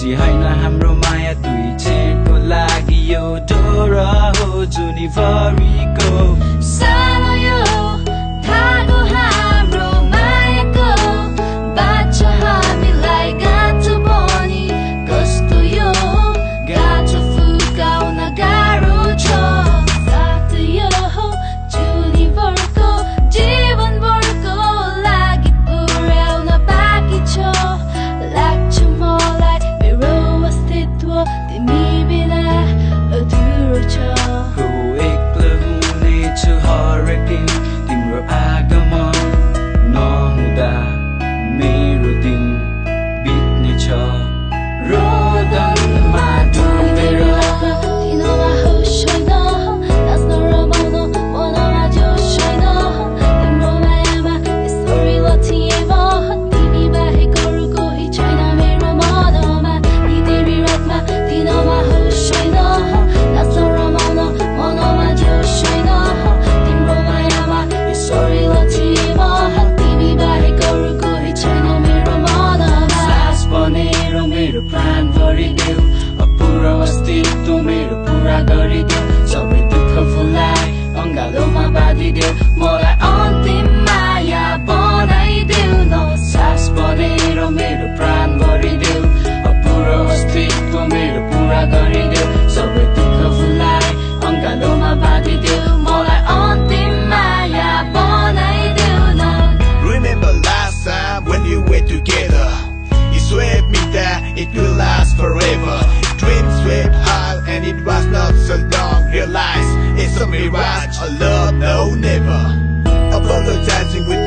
खुसी हैन हाम्रो माया दुई क्षणको लागि यो डोरा हो जुनीभरिको सानो यो धागो हाम्रो मायाको बाँच्छ हामीलाई गाँठो बनी कस्तो यो गाँठो फुकाउन गाह्रो छ साथ यो जुनीभरको जीवनभरको लागि पुर्याउन बाँकी छ लाग्छ मलाई मेरो अस्तित्व तिमी बिना अधुरो छ हो एक्लो हुनेछु हरेक दिन तिम्रो आगमन नहुँदा मेरो दिन बित्नेछ रोदनमा डुबेर तिमीमा होस छैन नाच्न रमाउन मनमा जोस छैन तिम्रो मायामा यसरी लथिएँ म तिमी बाहेक अरू कोही छैन मेरो मनमा यी तिमी रातमा तिमीमा होस छैन नाच्न रमाउन मनमा जोस छैन तिम्रो मायामा यसरी लथिएँ म तिमी बाहेक अरू कोही छैन मेरो मनमा सास बनेर मेरो प्राण भरिदेऊ अपुरो अस्तित्व मेरो पुरा गरिदेऊ सबै दुःख भुलाइ अङ्गालोमा बाँधिदेऊ मलाई अन्तिम माया बनाइदेऊ न सास बनेर मेरो प्राण भरिदेऊ अपुरो अस्तित्व मेरो पुरा गरिदेऊ सबै दुःख भुलाइ अङ्गालोमा बाँधिदेऊ मलाई अन्तिम माया बनाइदेऊ न Remember last time when we were together? You swear me that it will last forever. Dreams went high and it was not so long. Realize it's a mirage, a love, no never. Apologizing with